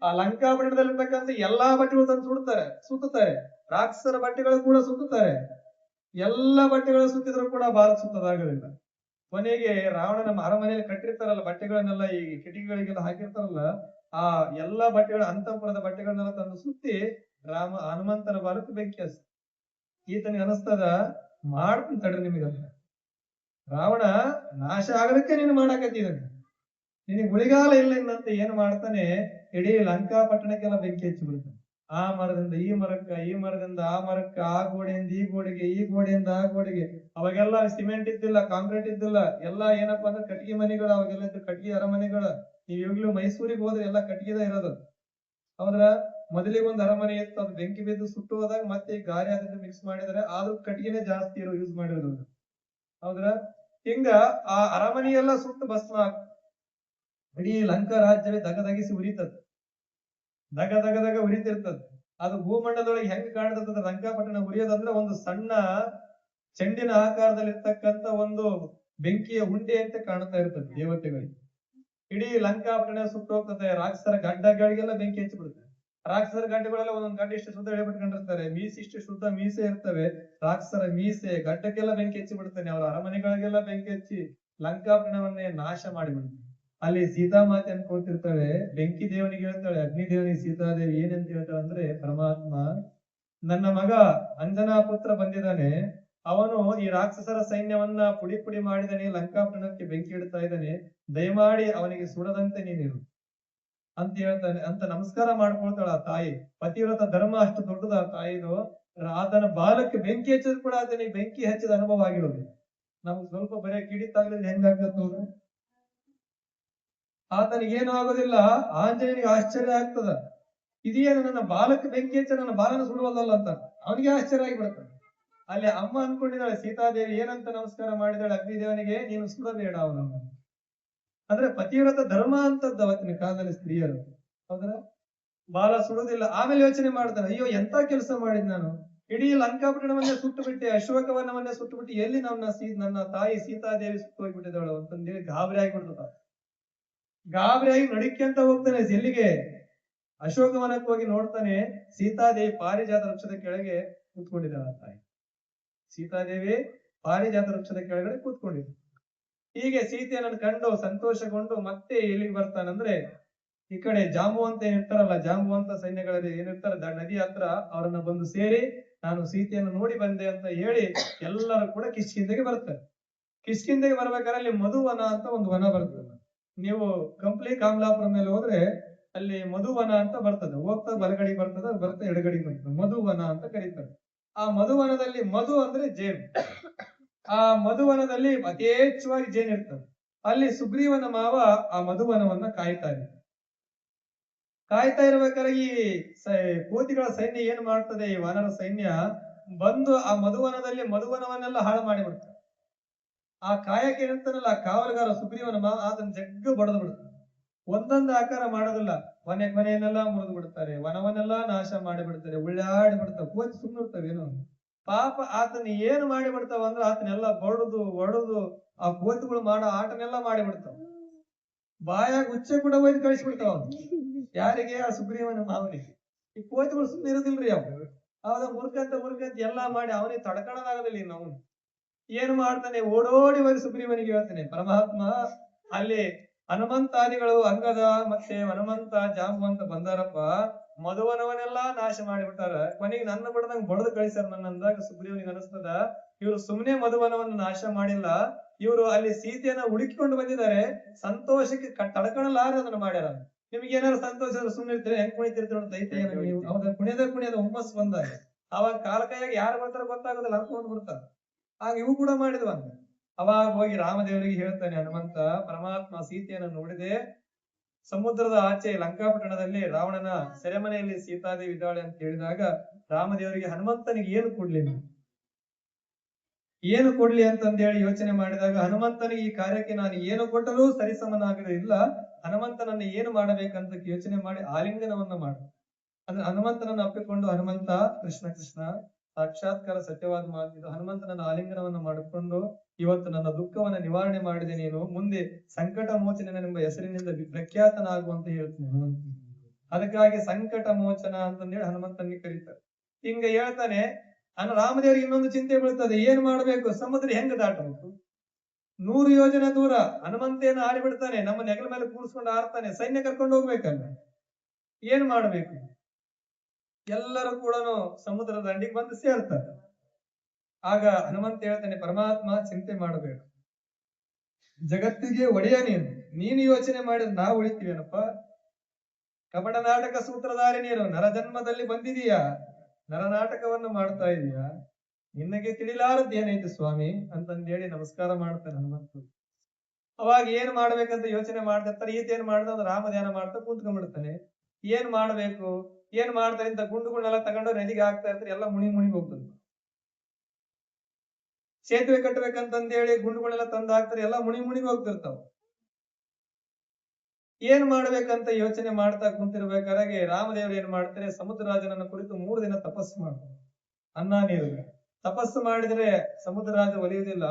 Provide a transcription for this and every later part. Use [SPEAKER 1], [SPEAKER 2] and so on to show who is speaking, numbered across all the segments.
[SPEAKER 1] ಆ ಲಂಕಾಪಟ್ಟಣದಲ್ಲಿರ್ತಕ್ಕಂಥ ಎಲ್ಲಾ ಬಟ್ಟೆಗಳು ತಂದು ಸುತ್ತುತ್ತಾರೆ. ರಾಕ್ಷಸರ ಬಟ್ಟೆಗಳು ಕೂಡ ಸುತ್ತುತ್ತಾರೆ. ಎಲ್ಲ ಬಟ್ಟೆಗಳು ಸುತ್ತಿದ್ರು ಕೂಡ ಬಾಲ ಸುತ್ತದಾಗೋದಿಲ್ಲ. ಕೊನೆಗೆ ರಾವಣನ ಅರಮನೆಯಲ್ಲಿ ಕಟ್ಟಿರ್ತಾರಲ್ಲ ಬಟ್ಟೆಗಳನ್ನೆಲ್ಲ, ಈ ಕಿಟಕಿಗಳಿಗೆಲ್ಲ ಹಾಕಿರ್ತಾರಲ್ಲ, ಆ ಎಲ್ಲಾ ಬಟ್ಟೆಗಳ ಅಂತಃಪುರದ ಬಟ್ಟೆಗಳನ್ನೆಲ್ಲ ತಂದು ಸುತ್ತಿ ಹನುಮಂತನ ಬಾಲಕ್ಕೆ ಬೆಂಕಿ ಹಚ್ಚ. ಈತನಿಗೆ ಅನಿಸ್ತದ, ಮಾಡ್ತೀನಿ ತಡ್ರಿ ನಿಮಗಲ್ಲ, ರಾವಣ ನಾಶ ಆಗಲಿಕ್ಕೆ ನೀನು ಮಾಡಾಕತ್ತಿದ್ದಾನೆ, ನಿನಗೆ ಉಳಿಗಾಲ ಇಲ್ಲ ಇನ್ನಂತ ಏನ್ ಮಾಡ್ತಾನೆ, ಇಡೀ ಲಂಕಾಪಟ್ಟಣಕ್ಕೆಲ್ಲ ಬೆಂಕಿ ಹಚ್ಚಿ ಬಿಡ್ತಾನೆ. ಆ ಮರದಿಂದ ಈ ಮರಕ್ಕ, ಈ ಮರದಿಂದ ಆ ಮರಕ್ಕ, ಆ ಗೋಡೆಯಿಂದ ಈ ಗೋಡೆಗೆ, ಈ ಗೋಡೆಯಿಂದ ಆ ಗೋಡೆಗೆ. ಅವಾಗೆಲ್ಲ ಸಿಮೆಂಟ್ ಇದ್ದಿಲ್ಲ, ಕಾಂಕ್ರೀಟ್ ಇದ್ದಿಲ್ಲ, ಎಲ್ಲಾ ಏನಪ್ಪಾ ಅಂದ್ರೆ ಕಟ್ಟಿಗೆ ಮನೆಗಳು, ಅವಾಗೆಲ್ಲ ಕಟ್ಟಿಗೆ ಅರಮನೆಗಳು. ನೀವ್ ಇವಾಗ್ಲೂ ಮೈಸೂರಿಗೆ ಹೋದ್ರೆ ಎಲ್ಲ ಕಟ್ಟಿಗೆದ ಇರೋದು. ಹೌದ್ರ? ಮೊದಲಿಗೆ ಒಂದು ಅರಮನೆ ಇತ್ತು, ಅದು ಬೆಂಕಿ ಬಿದ್ದು ಸುಟ್ಟು ಹೋದಾಗ ಮತ್ತೆ ಗಾರೆ ಅದನ್ನ ಮಿಕ್ಸ್ ಮಾಡಿದ್ರೆ ಆದ್ರೂ ಕಟ್ಟಿಗೆನೆ ಜಾಸ್ತಿ ಯೂಸ್ ಮಾಡಿರೋದು. ಹೌದ್ರ? ಹಿಂಗ ಆ ಅರಮನೆಯೆಲ್ಲ ಸುಟ್ಟು ಭಸ್ಮ, ಇಡೀ ಲಂಕಾ ರಾಜ್ಯವೇ ದಗದಗಿಸಿ ಉರಿತದ, ದಗ ಉರಿತಿರ್ತದ. ಅದು ಭೂಮಂಡಲದೊಳಗೆ ಹೆಂಗ್ ಕಾಣ್ತದ ಲಂಕಾಪಟ್ಟಣ ಉರಿಯೋದಂದ್ರೆ ಒಂದು ಸಣ್ಣ ಚೆಂಡಿನ ಆಕಾರದಲ್ಲಿರ್ತಕ್ಕಂಥ ಒಂದು ಬೆಂಕಿಯ ಹುಂಡೆ ಅಂತ ಕಾಣ್ತಾ ಇರ್ತದೆ ದೇವತೆಗಳಿಗೆ. ಇಡೀ ಲಂಕಾಪಟ್ಟಣ ಸುಟ್ಟು ಹೋಗ್ತದೆ. ರಾಕ್ಷಸರ ಗಡ್ಡಗಳಿಗೆಲ್ಲ ಬೆಂಕಿ ಹಚ್ಚಿ ಬಿಡುತ್ತೆ. ರಾಕ್ಷಸರ ಗಡ್ಡೆಗಳೆಲ್ಲ ಒಂದೊಂದು ಗಡ್ಡೆ ಇಷ್ಟು ಶುದ್ಧ ಹೇಳ್ಬಿಟ್ಕೊಂಡಿರ್ತಾರೆ, ಮೀಸೆ ಇಷ್ಟು ಶುದ್ಧ ಮೀಸೆ ಇರ್ತವೆ. ರಾಕ್ಷಸರ ಮೀಸೆ ಗಡ್ಡಕ್ಕೆಲ್ಲ ಬೆಂಕಿ ಹಚ್ಚಿ ಬಿಡ್ತಾನೆ, ಅವರ ಅರಮನೆಗಳಿಗೆಲ್ಲ ಬೆಂಕಿ ಹಚ್ಚಿ ಲಂಕಾಪಟ್ಟಣವನ್ನೇ ನಾಶ ಮಾಡಿಬಿಡ್ತಾನೆ. ಅಲ್ಲಿ ಸೀತಾಮಾತೆ ಅನ್ಕೊಳ್ತಿರ್ತಾಳೆ, ಬೆಂಕಿ ದೇವನಿಗೆ ಹೇಳ್ತಾಳೆ, ಅಗ್ನಿ ದೇವನಿಗೆ ಸೀತಾದೇವಿ ಏನಂತ ಹೇಳ್ತಾಳೆ ಅಂದ್ರೆ, ಪರಮಾತ್ಮ ನನ್ನ ಮಗ ಅಂಜನಾ ಪುತ್ರ ಬಂದಿದ್ದಾನೆ, ಅವನು ಈ ರಾಕ್ಷಸರ ಸೈನ್ಯವನ್ನ ಪುಡಿ ಪುಡಿ ಮಾಡಿದಾನೆ, ಲಂಕಾಪಟ್ಟಣಕ್ಕೆ ಬೆಂಕಿ ಇಡ್ತಾ ಇದ್ದಾನೆ, ದಯಮಾಡಿ ಅವನಿಗೆ ಸುಡದಂತೆ ನೀನಿರು ಅಂತ ಹೇಳ್ತಾನೆ. ಅಂತ ನಮಸ್ಕಾರ ಮಾಡ್ಕೊಳ್ತಾಳ ಆ ತಾಯಿ. ಪತಿವ್ರತ ಧರ್ಮ ಅಷ್ಟು ದೊಡ್ಡದ ಆ ತಾಯಿದು. ಆತನ ಬಾಲಕ್ಕೆ ಬೆಂಕಿ ಹಚ್ಚಿದ್ರು ಕೂಡ ಆತನಿಗೆ ಬೆಂಕಿ ಹಚ್ಚಿದ ಅನುಭವ ಆಗಿರೋದು. ನಮ್ಗೆ ಸ್ವಲ್ಪ ಬರೀ ಕಿಡಿತಾಗ್ಲಿದ್ರೆ ಹೆಂಗಾಗ್ತದ ನೋಡ್ರಿ. ಆತನಿಗೇನು ಆಗೋದಿಲ್ಲ. ಆಂಜನೇಯನಿಗೆ ಆಶ್ಚರ್ಯ ಆಗ್ತದ, ಇದೇನು ನನ್ನ ಬಾಲಕ್ಕೆ ಬೆಂಕಿ ಹಚ್ಚ ನನ್ನ ಬಾಲನ ಸುಡುವಲ್ಲ ಅಂತ ಅವನಿಗೆ ಆಶ್ಚರ್ಯ ಆಗಿಬಿಡುತ್ತೆ. ಅಲ್ಲಿ ಅಮ್ಮ ಅನ್ಕೊಂಡಿದ್ದಾಳೆ ಸೀತಾದೇವಿ, ಏನಂತ ನಮಸ್ಕಾರ ಮಾಡಿದಾಳೆ ಅಗ್ನಿದೇವನಿಗೆ, ನೀನು ಸುಡಬೇಡ ಅವನನ್ನು. ಅಂದ್ರೆ ಪತಿವ್ರತ ಧರ್ಮ ಅಂತದ್ದು ಅವತ್ತಿನ ಕಾಲದಲ್ಲಿ ಸ್ತ್ರೀಯರು. ಹೌದ್ರ? ಬಾಲ ಸುಡುದಿಲ್ಲ. ಆಮೇಲೆ ಯೋಚನೆ ಮಾಡ್ತಾನೆ, ಅಯ್ಯೋ ಎಂತ ಕೆಲಸ ಮಾಡಿದ್ ನಾನು, ಇಡೀ ಲಂಕಾಪಟ್ಟಣವನ್ನೇ ಸುಟ್ಟು ಬಿಟ್ಟೆ, ಅಶೋಕವನವನ್ನೇ ಸುಟ್ಟು ಬಿಟ್ಟು, ಎಲ್ಲಿ ನನ್ನ ತಾಯಿ ಸೀತಾದೇವಿ ಸುಟ್ಟು ಹೋಗ್ಬಿಟ್ಟಿದ್ದಾಳು ಅಂತಂದೇಳಿ ಗಾಬರಿ ಆಗಿಬಿಡ್ತದ. ಗಾಬರಿಯಾಗಿ ನಡಿಕೆ ಹೋಗ್ತಾನೆ ಎಲ್ಲಿಗೆ, ಅಶೋಕವನಕ್ಕೆ ಹೋಗಿ ನೋಡ್ತಾನೆ, ಸೀತಾದೇವಿ ಪಾರಿಜಾತ ವೃಕ್ಷದ ಕೆಳಗೆ ಕೂತ್ಕೊಂಡಿದ್ದಾಳ. ತಾಯಿ ಸೀತಾದೇವಿ ಪಾರಿಜಾತ ವೃಕ್ಷದ ಕೆಳಗಡೆ ಕೂತ್ಕೊಂಡಿದ್ದ. ಹೀಗೆ ಸೀತೆಯನ್ನು ಕಂಡು ಸಂತೋಷಗೊಂಡು ಮತ್ತೆ ಎಲ್ಲಿಗೆ ಬರ್ತಾನಂದ್ರೆ, ಈ ಕಡೆ ಜಾಂಬುವಂತ ಏನಿರ್ತಾರಲ್ಲ, ಜಾಂಬುವಂತ ಸೈನ್ಯಗಳಲ್ಲಿ ಏನಿರ್ತಾರೆ ನದಿ ಹತ್ರ, ಅವರನ್ನ ಬಂದು ಸೇರಿ ನಾನು ಸೀತೆಯನ್ನು ನೋಡಿ ಬಂದೆ ಅಂತ ಹೇಳಿ ಎಲ್ಲರೂ ಕೂಡ ಕಿಷ್ಕಿಂದೆಗೆ ಬರ್ತಾರೆ. ಕಿಷ್ಕಿಂದೆಗೆ ಬರ್ಬೇಕಾದ್ರೆ ಅಲ್ಲಿ ಮಧುವನ ಅಂತ ಒಂದು ವನ ಬರ್ತದೆ. ನೀವು ಕಂಪ್ಲಿ ಕಾಮಲಾಪುರ ಮೇಲೆ ಹೋದ್ರೆ ಅಲ್ಲಿ ಮಧುವನ ಅಂತ ಬರ್ತದೆ. ಹೋಗ್ತಾ ಬಲಗಡಿ ಬರ್ತದೆ, ಬರ್ತಾ ಎಡಗಡಿ ಬರ್ತದೆ, ಮಧುವನ ಅಂತ ಕರೀತಾರೆ. ಆ ಮಧುವನದಲ್ಲಿ ಮಧು ಅಂದ್ರೆ ಜೇನು. ಆ ಮಧುವನದಲ್ಲಿ ಯಥೇಚ್ಛವಾಗಿ ಜೇನು ಇರ್ತದೆ. ಅಲ್ಲಿ ಸುಗ್ರೀವನ ಮಾವ ಆ ಮಧುವನವನ್ನ ಕಾಯ್ತಾ ಇರ್ಬೇಕಾದ್ರೆ ಈ ಕೋತಿಗಳ ಸೈನ್ಯ ಏನ್ ಮಾಡ್ತದೆ, ಈ ವಾನರ ಸೈನ್ಯ ಬಂದು ಆ ಮಧುವನವನ್ನೆಲ್ಲ ಹಾಳು ಮಾಡಿಬಿಡ್ತಾರೆ. ಆ ಕಾಯಕ್ಕೆ ಏನಿರ್ತಾನಲ್ಲ ಆ ಕಾವಲುಗಾರ ಸುಗ್ರೀವನ ಮಾವ ಅದನ್ನ ಜಗ್ಗು ಬಡದು ಬಿಡ್ತಾರೆ. ಒಂದೊಂದು ಆಕಾರ ಮಾಡೋದಿಲ್ಲ, ಮನೆಯನ್ನೆಲ್ಲ ಮುರಿದು ಬಿಡ್ತಾರೆ, ವನವನ್ನೆಲ್ಲ ನಾಶ ಮಾಡಿಬಿಡ್ತಾರೆ, ಉಳ್ಳಾಡಿ ಬಿಡ್ತಾವ. ಕೋತಿ ಸುಮ್ಮನಿರ್ತಾವೇನು, ಪಾಪ ಆತನ ಏನು ಮಾಡಿಬಿಡ್ತಾವ ಅಂದ್ರೆ ಆತನೆಲ್ಲ ಒಡದು ಆ ಕೋತಿಗಳು ಮಾಡೋ ಆಟನೆಲ್ಲ ಮಾಡಿಬಿಡ್ತಾವ. ಬಾಯಾಗ ಹುಚ್ಚೆ ಕೂಡ ಒಯ್ದು ಕಳಿಸ್ಬಿಡ್ತಾವ. ಯಾರಿಗೆ? ಆ ಸುಗ್ರೀವನ ಮಾವನಿಗೆ. ಈ ಕೋತಿಗಳು ಸುಮ್ಮನೆ ಇರೋದಿಲ್ರಿ ಅವ್ರು. ಅವಾಗ ಮುರ್ಕಂತ ಎಲ್ಲಾ ಮಾಡಿ ಅವನಿಗೆ ತಡ್ಕೊಳ್ಳೋದಾಗದಿಲ್ಲ. ಇನ್ನು ಅವನು ಏನು ಮಾಡ್ತಾನೆ, ಓಡೋಡಿ ಹೋಗಿ ಸುಗ್ರೀವನಿಗೆ ಹೇಳ್ತಾನೆ, ಪರಮಾತ್ಮ ಅಲ್ಲಿ ಹನುಮಂತಾದಿಗಳು ಅಂಗದ ಮತ್ತೆ ಹನುಮಂತ ಜಾಂಬುವಂತ ಬಂದಾರಪ್ಪ, ಮಧುವನವನ್ನೆಲ್ಲಾ ನಾಶ ಮಾಡಿಬಿಟ್ಟಾರ, ಕೊನೆಗೆ ನನ್ನ ಬಿಡದಂಗ್ ಬಡದು ಕಳಿಸ್ಯಾರ ನನ್ನ ಅಂದಾಗ ಸುಗ್ರೀವನಿಗೆ ಅನಿಸ್ತದ, ಇವರು ಸುಮ್ಮನೆ ಮಧುವನವನ್ನು ನಾಶ ಮಾಡಿಲ್ಲ, ಇವರು ಅಲ್ಲಿ ಸೀತೆಯನ್ನ ಹುಡುಕಿಕೊಂಡು ಬಂದಿದ್ದಾರೆ, ಸಂತೋಷಕ್ಕೆ ತಡ್ಕೊಳ್ಳಲಾರ ಅದನ್ನ ಮಾಡ್ಯಾರ. ನಿಮ್ಗೆ ಏನಾದ್ರು ಸಂತೋಷ ಸುಮ್ಮನೆ ಇರ್ತೀರಿ, ಹೆಂಗ್ ಕುಣಿತಿರ್ತೀರ ಅಂತ ಐತೆ ನೀವು. ಹೌದಾ? ಕುಣಿಯದ ಹುಮ್ಮಸ್ ಬಂದಾಗ ಅವಾಗ ಕಾಲ ಕೈಯಾಗ ಯಾರು ಬರ್ತಾರ ಗೊತ್ತಾಗೋದಿಲ್ಲ, ಅನ್ಕೊಂಡ್ ಬಿಡ್ತಾರ. ಆಗ ಇವು ಕೂಡ ಮಾಡಿದ್ವಂತ. ಅವಾಗ ಹೋಗಿ ರಾಮದೇವರಿಗೆ ಹೇಳ್ತಾನೆ ಹನುಮಂತ, ಪರಮಾತ್ಮ ಸೀತೆಯನ್ನು ನೋಡಿದೆ, ಸಮುದ್ರದ ಆಚೆ ಲಂಕಾಪಟ್ಟಣದಲ್ಲಿ ರಾವಣನ ಸೆರೆಮನೆಯಲ್ಲಿ ಸೀತಾದೇವಿ ಇದ್ದಾಳೆ ಅಂತ ಹೇಳಿದಾಗ ರಾಮದೇವರಿಗೆ ಹನುಮಂತನಿಗೆ ಏನು ಕೊಡ್ಲಿ ಅಂತಂದೇಳಿ ಯೋಚನೆ ಮಾಡಿದಾಗ, ಹನುಮಂತನಿಗೆ ಈ ಕಾರ್ಯಕ್ಕೆ ನಾನು ಏನು ಕೊಟ್ಟರೂ ಸರಿಸಮನಾಗಲಿಲ್ಲ, ಹನುಮಂತನನ್ನ ಏನು ಮಾಡಬೇಕಂತ ಯೋಚನೆ ಮಾಡಿ ಆಲಿಂಗನವನ್ನ ಮಾಡ. ಅಂದ್ರೆ ಹನುಮಂತನನ್ನು ಅಪ್ಪಿಕೊಂಡು, ಹನುಮಂತ ಕೃಷ್ಣ ಕೃಷ್ಣ ಸಾಕ್ಷಾತ್ಕಾರ ಸತ್ಯವಾದ ಮಾತಿದ್ದು, ಹನುಮಂತನನ್ನ ಆಲಿಂಗನವನ್ನು ಮಾಡಿಕೊಂಡು ಇವತ್ತು ನನ್ನ ದುಃಖವನ್ನ ನಿವಾರಣೆ ಮಾಡಿದೆ, ನೀನು ಮುಂದೆ ಸಂಕಟ ಮೋಚನೆನೆಂಬ ಹೆಸರಿನಿಂದ ಪ್ರಖ್ಯಾತನಾಗುವಂತ ಹೇಳ್ತೀನಿ ಹನುಮಂತ. ಅದಕ್ಕಾಗಿ ಸಂಕಟ ಮೋಚನ ಅಂತಂದೇಳಿ ಹನುಮಂತನಿಗೆ ಕರೀತಾರೆ. ಹಿಂಗ ಹೇಳ್ತಾನೆ. ರಾಮದೇವರಿಗೆ ಇನ್ನೊಂದು ಚಿಂತೆ ಬೀಳ್ತದೆ, ಏನ್ ಮಾಡ್ಬೇಕು, ಸಮುದ್ರ ಹೆಂಗ ದಾಟಬೇಕು? 100 ಯೋಜನೆ ದೂರ ಹನುಮಂತೇನ ಹಾರಿ ಬಿಡ್ತಾನೆ, ನಮ್ಮ ನೆಗಲ ಮೇಲೆ ಕೂರಿಸ್ಕೊಂಡು ಆರ್ತಾನೆ, ಸೈನ್ಯ ಕರ್ಕೊಂಡು ಹೋಗ್ಬೇಕಲ್ಲ, ಏನ್ ಮಾಡ್ಬೇಕು? ಎಲ್ಲರೂ ಕೂಡ ಸಮುದ್ರದ ದಂಡಿಗೆ ಬಂದು ಸೇರ್ತಾರೆ. ಆಗ ಹನುಮಂತ ಹೇಳ್ತಾನೆ, ಪರಮಾತ್ಮ ಚಿಂತೆ ಮಾಡಬೇಡ, ಜಗತ್ತಿಗೆ ಒಡೆಯ ನೀನು ಯೋಚನೆ ಮಾಡಿದ್ರೆ ನಾವು ಉಳಿತೀವೇನಪ್ಪ? ಕಪಟ ನಾಟಕ ಸೂತ್ರಧಾರಿ ನೀನು, ನರಜನ್ಮದಲ್ಲಿ ಬಂದಿದೀಯಾ, ನರನಾಟಕವನ್ನು ಮಾಡ್ತಾ ಇದೀಯಾ, ನಿನಗೆ ತಿಳಿಲಾರದ್ದೇನೈತೆ ಸ್ವಾಮಿ ಅಂತಂದೇಳಿ ನಮಸ್ಕಾರ ಮಾಡ್ತಾನೆ ಹನುಮಂತ. ಅವಾಗ ಏನ್ ಮಾಡ್ಬೇಕಂತ ಯೋಚನೆ ಮಾಡ್ತಿರ್ತಾರೆ. ಈತ ಏನ್ ಮಾಡ್ದ, ರಾಮ ಧ್ಯಾನ ಮಾಡ್ತಾ ಕೂತ್ಕೊಂಡ್ಬಿಡ್ತಾನೆ. ಏನ್ ಮಾಡ್ಬೇಕು, ಏನ್ ಮಾಡ್ತಾರೆ ಅಂತ ಗುಂಡುಗಳನ್ನೆಲ್ಲ ತಗೊಂಡು ನದಿಗೆ ಹಾಕ್ತಾ ಇರ್ತಾರೆ, ಎಲ್ಲ ಮುಣಿಗ್ ಹೋಗ್ತದೆ. ಸೇತುವೆ ಕಟ್ಟಬೇಕಂತಂದೇಳಿ ಗುಂಡುಗಳೆಲ್ಲ ತಂದು ಹಾಕ್ತಾರೆ, ಎಲ್ಲ ಮುಣಿಗ್ ಹೋಗ್ತಿರ್ತಾವ. ಏನ್ ಮಾಡ್ಬೇಕಂತ ಯೋಚನೆ ಮಾಡ್ತಾ ಕುಂತಿರ್ಬೇಕಾದ್ರೆ ರಾಮದೇವರು ಏನ್ ಮಾಡ್ತಾರೆ, ಸಮುದ್ರ ರಾಜನನ್ನ ಕುರಿತು 3 ದಿನ ತಪಸ್ಸು ಮಾಡ್ತಾರೆ. ಅನ್ನ ನೀರು ತಪಸ್ಸು ಮಾಡಿದ್ರೆ ಸಮುದ್ರ ರಾಜ ಒಲಿಯುವುದಿಲ್ಲ.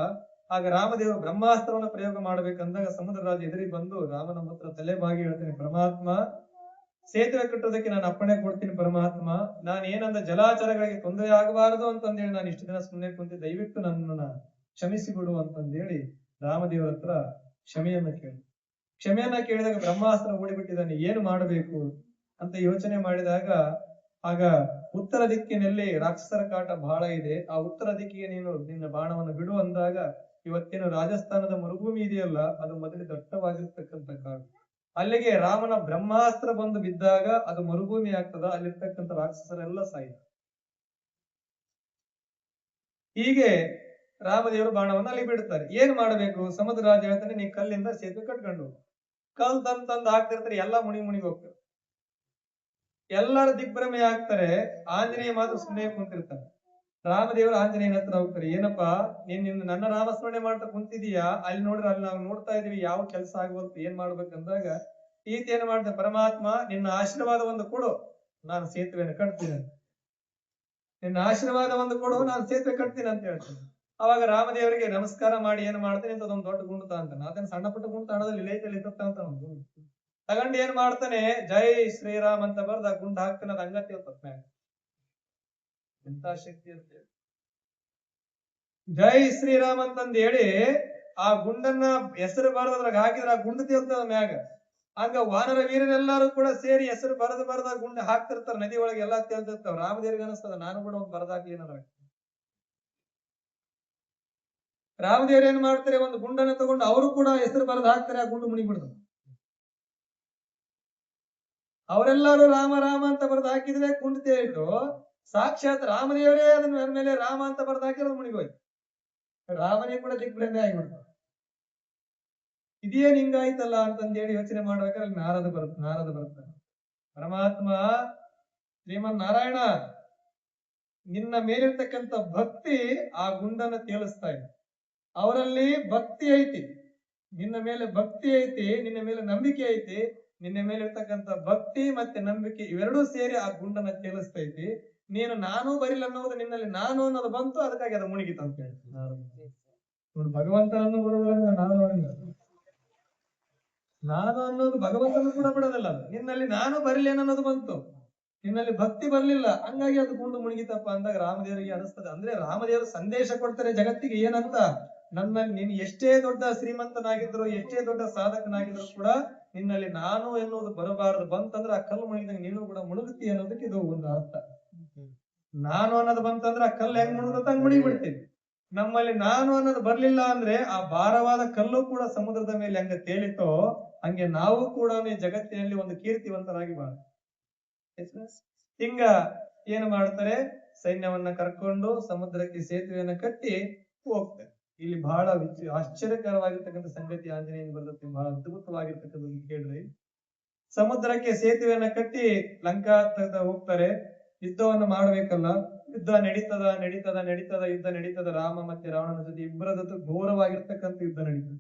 [SPEAKER 1] ಆಗ ರಾಮದೇವರು ಬ್ರಹ್ಮಾಸ್ತ್ರವನ್ನು ಪ್ರಯೋಗ ಮಾಡ್ಬೇಕಂದಾಗ ಸಮುದ್ರ ರಾಜ ಎದುರಿಗೆ ಬಂದು ರಾಮನ ಹತ್ರ ತಲೆ ಬಾಗಿ ಹೇಳ್ತೇನೆ, ಪರಮಾತ್ಮ ಸೇತುವೆ ಕಟ್ಟೋದಕ್ಕೆ ನಾನು ಅಪ್ಪಣೆ ಕೊಡ್ತೀನಿ ಪರಮಾತ್ಮ, ನಾನು ಏನಂದ ಜಲಾಚರಗಳಿಗೆ ತೊಂದರೆ ಆಗಬಾರದು ಅಂತಂದೇಳಿ ನಾನು ಇಷ್ಟು ದಿನ ಸುಮ್ಮನೆ ಕುಂತಿ, ದಯವಿಟ್ಟು ನನ್ನನ್ನ ಕ್ಷಮಿಸಿಬಿಡು ಅಂತಂದೇಳಿ ರಾಮದೇವರ ಹತ್ರ ಕ್ಷಮೆಯನ್ನ ಕೇಳಿದಾಗ ಬ್ರಹ್ಮಾಸ್ತ್ರ ಓಡಿಬಿಟ್ಟಿದ್ದಾನೆ. ಏನು ಮಾಡಬೇಕು ಅಂತ ಯೋಚನೆ ಮಾಡಿದಾಗ ಆಗ ಉತ್ತರ ದಿಕ್ಕಿನಲ್ಲಿ ರಾಕ್ಷಸರ ಕಾಟ ಬಹಳ ಇದೆ, ಆ ಉತ್ತರ ದಿಕ್ಕಿಗೆ ನೀನು ನಿನ್ನ ಬಾಣವನ್ನು ಬಿಡು ಅಂದಾಗ ಇವತ್ತೇನು ರಾಜಸ್ಥಾನದ ಮರುಭೂಮಿ ಇದೆಯಲ್ಲ, ಅದು ಮೊದಲು ದಟ್ಟವಾಗಿರ್ತಕ್ಕಂಥ ಕಾಡು. ಅಲ್ಲಿಗೆ ರಾಮನ ಬ್ರಹ್ಮಾಸ್ತ್ರ ಬಂದು ಬಿದ್ದಾಗ ಅದು ಮರುಭೂಮಿ ಆಗ್ತದ, ಅಲ್ಲಿರ್ತಕ್ಕಂಥ ರಾಕ್ಷಸರೆಲ್ಲ ಸಾಯ್ತಾರೆ. ಹೀಗೆ ರಾಮದೇವರು ಬಾಣವನ್ನು ಅಲ್ಲಿ ಬಿಡ್ತಾರೆ. ಏನ್ ಮಾಡಬೇಕು? ಸಮುದ್ರ ರಾಜ ಹೇಳ್ತಾನೆ, ನೀ ಕಲ್ಲಿಂದ ಸೇತುವೆ ಕಟ್ಕೊಂಡು ಕಲ್ ತಂದು ಹಾಕ್ತಿರ್ತಾರೆ, ಎಲ್ಲ ಮುಣಿಗ್ ಹೋಗ್ತಾರೆ. ಎಲ್ಲರೂ ದಿಗ್ಭ್ರಮೆ ಆಗ್ತಾರೆ. ಆಂಜನೇಯ ಮಾತ್ರ ಸುಮ್ಮನೆ ಕುಂತಿರ್ತಾರೆ. ರಾಮದೇವರು ಆಂಜನೇಯನ ಹತ್ರ ಹೋಗ್ತಾರೆ, ಏನಪ್ಪಾ ನೀನ್ ನನ್ನ ನಾಮಸ್ಮರಣೆ ಮಾಡ್ತಾ ಕುಂತಿದೀಯಾ, ಅಲ್ಲಿ ನೋಡ್ರಿ ಅಲ್ಲಿ ನಾವು ನೋಡ್ತಾ ಇದೀವಿ, ಯಾವ ಕೆಲಸ ಆಗುವಂತ ಏನ್ ಮಾಡ್ಬೇಕಂದಾಗ ಈತ ಏನ್ ಮಾಡ್ತಾರೆ, ಪರಮಾತ್ಮ ನಿನ್ನ ಆಶೀರ್ವಾದ ಒಂದು ಕೊಡು, ನಾನು ಸೇತುವೆಯನ್ನು ಕಟ್ತೀನಿ, ನಿನ್ನ ಆಶೀರ್ವಾದ ಒಂದು ಕೊಡು, ನಾನು ಸೇತುವೆ ಕಟ್ತೀನಿ ಅಂತ ಹೇಳ್ತೀನಿ. ಅವಾಗ ರಾಮದೇವರಿಗೆ ನಮಸ್ಕಾರ ಮಾಡಿ ಏನ್ ಮಾಡ್ತಾನೆ, ಇಂಥದೊಂದು ದೊಡ್ಡ ಗುಂಡು ಅಂತಾನೆ. ಅದನ್ನ ಸಣ್ಣ ಪುಟ್ಟ ಗುಂಡು ತಾಣದಲ್ಲಿ ಇಲೈತಲ್ಲಿ ಅಂತ ತಗೊಂಡು ಏನ್ ಮಾಡ್ತಾನೆ, ಜೈ ಶ್ರೀರಾಮ್ ಅಂತ ಬರ್ದ ಆ ಗುಂಡು ಹಾಕ್ತಾನೆ, ಅದು ಅಂಗತಿ ಹೋಗ್ತಾನೆ. ಎಂತ ಶಕ್ತಿ ಅಂತ ಹೇಳಿ ಜೈ ಶ್ರೀರಾಮ್ ಅಂತಂದ ಹೇಳಿ ಆ ಗುಂಡನ್ನ ಹೆಸರು ಬರದ್ರಾಗ ಹಾಕಿದ್ರೆ ಆ ಗುಂಡು ತೇಲ್ತದ ಮ್ಯಾಗ. ಹಂಗ ವಾನರ ವೀರರೆಲ್ಲರೂ ಕೂಡ ಸೇರಿ ಹೆಸರು ಬರದ ಗುಂಡು ಹಾಕ್ತಿರ್ತಾರ, ನದಿ ಒಳಗೆ ಎಲ್ಲಾ ತೇಲ್ತಿರ್ತಾವ. ರಾಮದೇವ್ರಿಗೆ ಅನಿಸ್ತದ, ನಾನು ಕೂಡ ಒಂದು ಬರದಾಗ್ಲಿ ಏನಾರ. ರಾಮದೇವ್ರ ಏನ್ ಮಾಡ್ತಾರೆ, ಒಂದು ಗುಂಡನ್ನ ತಗೊಂಡು ಅವರು ಕೂಡ ಹೆಸರು ಬರೆದು ಹಾಕ್ತಾರೆ, ಆ ಗುಂಡು ಮುಣಿಬಿಡ್ತದೆ. ಅವರೆಲ್ಲರೂ ರಾಮ ರಾಮ ಅಂತ ಬರೆದು ಹಾಕಿದ್ರೆ ಗುಂಡು ತೇಲಿಟ್ಟು, ಸಾಕ್ಷಾತ್ ರಾಮದೇವರೇ ಅದನ್ನ ಮೇಲೆ ರಾಮ ಅಂತ ಬರೆದು ಹಾಕಿರೋದು ಮುಣಿಗೋಯ್ತು. ರಾಮನೇ ಕೂಡ ದಿಗ್ಭ್ರಮೆ ಆಗಿಬಿಡ್ತಾವ. ಇದೇನ್ ಹಿಂಗಾಯ್ತಲ್ಲ ಅಂತಂದೇಳಿ ಯೋಚನೆ ಮಾಡ್ಬೇಕಾದ್ರೆ ನಾರದ ಬರ್ತಾನೆ. ಪರಮಾತ್ಮ ಶ್ರೀಮನ್ ನಾರಾಯಣ, ನಿನ್ನ ಮೇಲಿರ್ತಕ್ಕಂಥ ಭಕ್ತಿ ಆ ಗುಂಡನ್ನ ತೇಲಿಸ್ತಾ ಇದೆ. ಅವರಲ್ಲಿ ಭಕ್ತಿ ಐತಿ, ನಿನ್ನ ಮೇಲೆ ಭಕ್ತಿ ಐತಿ, ನಿನ್ನ ಮೇಲೆ ನಂಬಿಕೆ ಐತಿ. ನಿನ್ನ ಮೇಲೆ ಇರ್ತಕ್ಕಂಥ ಭಕ್ತಿ ಮತ್ತೆ ನಂಬಿಕೆ ಇವೆರಡೂ ಸೇರಿ ಆ ಗುಂಡನ್ನ ತೇಲಿಸ್ತೈತಿ. ನೀನು ನಾನು ಬರಿಲ್ಲ ಅನ್ನೋದು ನಿನ್ನಲ್ಲಿ ನಾನು ಅನ್ನೋದು ಬಂತು, ಅದಕ್ಕಾಗಿ ಅದು ಮುಳುಗಿತು ಅಂತ ಹೇಳ್ತೀನಿ. ಭಗವಂತನನ್ನು ಬಿಡುವುದಲ್ಲ, ನಾನು ಅನ್ನೋದು ಭಗವಂತನ ಕೂಡ ಬಿಡೋದಿಲ್ಲ. ನಿನ್ನಲ್ಲಿ ನಾನು ಬರಲಿ ಅನ್ನೋದು ಬಂತು, ನಿನ್ನಲ್ಲಿ ಭಕ್ತಿ ಬರ್ಲಿಲ್ಲ, ಹಂಗಾಗಿ ಅದು ಗುಂಡು ಮುಳುಗಿತಪ್ಪ ಅಂದಾಗ ರಾಮದೇವರಿಗೆ ಅನಿಸ್ತದೆ. ಅಂದ್ರೆ ರಾಮದೇವರು ಸಂದೇಶ ಕೊಡ್ತಾರೆ ಜಗತ್ತಿಗೆ, ಏನಂತ, ನನ್ನಲ್ಲಿ ನೀನು ಎಷ್ಟೇ ದೊಡ್ಡ ಶ್ರೀಮಂತನಾಗಿದ್ರು, ಎಷ್ಟೇ ದೊಡ್ಡ ಸಾಧಕನಾಗಿದ್ರು ಕೂಡ ನಿನ್ನಲ್ಲಿ ನಾನು ಎನ್ನುವುದು ಬರಬಾರದು. ಬಂತಂದ್ರೆ ಆ ಕಲ್ಲು ಮುಳುಗಿದಂಗೆ ನೀನು ಕೂಡ ಮುಳುಗುತ್ತಿ ಅನ್ನೋದಕ್ಕೆ ಇದು ಒಂದು ಅರ್ಥ. ನಾನು ಅನ್ನೋದು ಬಂತಂದ್ರೆ ಆ ಕಲ್ಲು ಹೆಂಗ್ ಮುಳುಗುತ್ತ ಹಂಗ್ ಮುಳುಗಿ ಬಿಡ್ತೀವಿ. ನಮ್ಮಲ್ಲಿ ನಾನು ಅನ್ನೋದು ಬರ್ಲಿಲ್ಲ ಅಂದ್ರೆ ಆ ಭಾರವಾದ ಕಲ್ಲು ಕೂಡ ಸಮುದ್ರದ ಮೇಲೆ ಹೆಂಗ ತೇಲಿತೋ ಹಂಗೆ ನಾವು ಕೂಡ ಜಗತ್ತಿನಲ್ಲಿ ಒಂದು ಕೀರ್ತಿವಂತರಾಗಿ ಬಾಳ. ಹಿಂಗ ಏನು ಮಾಡ್ತಾರೆ, ಸೈನ್ಯವನ್ನ ಕರ್ಕೊಂಡು ಸಮುದ್ರಕ್ಕೆ ಸೇತುವೆಯನ್ನ ಕಟ್ಟಿ ಹೋಗ್ತಾರೆ. ಇಲ್ಲಿ ಬಹಳ ಆಶ್ಚರ್ಯಕರವಾಗಿರ್ತಕ್ಕಂಥ ಸಂಗತಿ ಆಂಜನೇಯನ ಬರ್ತದೆ, ಬಹಳ ಅದ್ಭುತವಾಗಿರ್ತಕ್ಕಂಥ ಕೇಳ್ರಿ. ಸಮುದ್ರಕ್ಕೆ ಸೇತುವೆಯನ್ನ ಕಟ್ಟಿ ಲಂಕಾ ಹೋಗ್ತಾರೆ. ಯುದ್ಧವನ್ನು ಮಾಡ್ಬೇಕಲ್ಲ, ಯುದ್ಧ ನಡೀತದ, ಯುದ್ಧ ನಡೀತದ. ರಾಮ ಮತ್ತೆ ರಾವಣನ ಜೊತೆ ಇಬ್ಬರ ಜೊತೆ ಘೋರವಾಗಿರ್ತಕ್ಕಂಥ ಯುದ್ಧ ನಡೀತದೆ.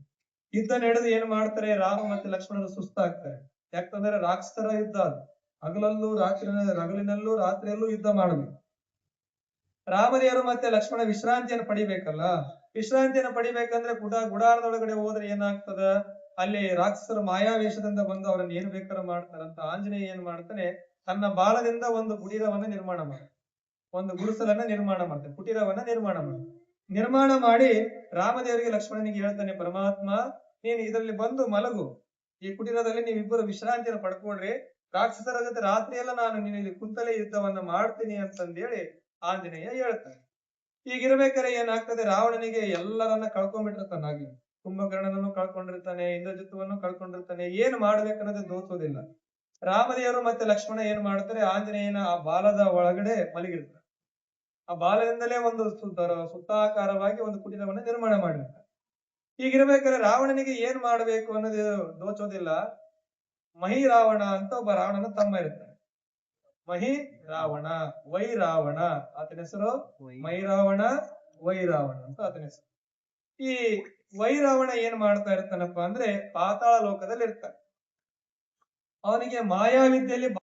[SPEAKER 1] ಯುದ್ಧ ನಡೆದು ಏನ್ ಮಾಡ್ತಾರೆ, ರಾಮ ಮತ್ತೆ ಲಕ್ಷ್ಮಣರು ಸುಸ್ತಾಗ್ತಾರೆ. ಯಾಕಂದ್ರೆ ರಾಕ್ಷಸರ ಯುದ್ಧ ಅದು, ಹಗಲಿನಲ್ಲೂ ರಾತ್ರಿಯಲ್ಲೂ ಯುದ್ಧ ಮಾಡಬೇಕು. ರಾಮದೇವರು ಮತ್ತೆ ಲಕ್ಷ್ಮಣ ವಿಶ್ರಾಂತಿಯನ್ನು ಪಡಿಬೇಕಲ್ಲ. ವಿಶ್ರಾಂತಿಯನ್ನು ಪಡಿಬೇಕಂದ್ರೆ ಗುಡಾರದೊಳಗಡೆ ಹೋದ್ರೆ ಏನಾಗ್ತದ, ಅಲ್ಲಿ ರಾಕ್ಷಸರು ಮಾಯಾವೇಶದಿಂದ ಬಂದು ಅವರನ್ನು ಏನು ಬೇಕಾದ್ರೂ ಮಾಡ್ತಾರಂತ ಆಂಜನೇಯ ಏನ್ ಮಾಡ್ತಾನೆ, ತನ್ನ ಬಾಲದಿಂದ ಒಂದು ಕುಟೀರವನ್ನ ನಿರ್ಮಾಣ ಮಾಡ್ತಾನೆ, ಒಂದು ಗುಡಿಸಲನ್ನ ನಿರ್ಮಾಣ ಮಾಡ್ತಾನೆ, ಕುಟೀರವನ್ನ ನಿರ್ಮಾಣ ಮಾಡಿ ರಾಮದೇವರಿಗೆ ಲಕ್ಷ್ಮಣನಿಗೆ ಹೇಳ್ತಾನೆ, ಪರಮಾತ್ಮ ನೀನು ಇದರಲ್ಲಿ ಬಂದು ಮಲಗು, ಈ ಕುಟೀರದಲ್ಲಿ ನೀವಿಬ್ಬರು ವಿಶ್ರಾಂತಿಯನ್ನು ಪಡ್ಕೊಳ್ರಿ, ರಾಕ್ಷಸರ ಜೊತೆ ರಾತ್ರಿ ಎಲ್ಲ ನಾನು ನೀನು ಇಲ್ಲಿ ಕುಂತಲೇ ಯುದ್ಧವನ್ನ ಮಾಡ್ತೀನಿ ಅಂತಂದೇಳಿ ಆಂಜನೇಯ ಹೇಳ್ತಾನೆ. ಈಗಿರ್ಬೇಕಾದ್ರೆ ಏನಾಗ್ತದೆ, ರಾವಣನಿಗೆ ಎಲ್ಲರನ್ನ ಕಳ್ಕೊಂಡ್ಬಿಟ್ಟಿರ್ತಾನಾಗಿ, ಕುಂಭಕರ್ಣನನ್ನು ಕಳ್ಕೊಂಡಿರ್ತಾನೆ, ಇಂದ್ರಜಿತ್ವವನ್ನು ಕಳ್ಕೊಂಡಿರ್ತಾನೆ, ಏನ್ ಮಾಡ್ಬೇಕನ್ನೋದು ದೋಚೋದಿಲ್ಲ. ರಾಮದೇವರು ಮತ್ತೆ ಲಕ್ಷ್ಮಣ ಏನ್ ಮಾಡ್ತಾರೆ, ಆಂಜನೇಯನ ಆ ಬಾಲದ ಒಳಗಡೆ ಮಲಗಿರ್ತಾರೆ, ಆ ಬಾಲದಿಂದಲೇ ಒಂದು ಸುತ್ತಾಕಾರವಾಗಿ ಒಂದು ಕುಟೀರವನ್ನ ನಿರ್ಮಾಣ ಮಾಡಿರ್ತಾರೆ. ಹೀಗಿರ್ಬೇಕಾದ್ರೆ ರಾವಣನಿಗೆ ಏನ್ ಮಾಡ್ಬೇಕು ಅನ್ನೋದು ದೋಚೋದಿಲ್ಲ. ಮಹಿ ರಾವಣ ಅಂತ ಒಬ್ಬ ರಾವಣನ ತಮ್ಮ ಇರ್ತಾರೆ, ಮಹಿ ರಾವಣ, ವೈ ರಾವಣ ಆತನ ಹೆಸರು, ಮೈರಾವಣ ವೈರಾವಣ ಅಂತ ಆತನ ಹೆಸರು. ಈ ವೈರಾವಣ ಏನ್ ಮಾಡ್ತಾ ಇರ್ತಾನಪ್ಪ ಅಂದ್ರೆ ಪಾತಾಳ ಲೋಕದಲ್ಲಿ ಇರ್ತಾನೆ. ಅವನಿಗೆ ಮಾಯಾವಿದ್ಯೆಯಲ್ಲಿ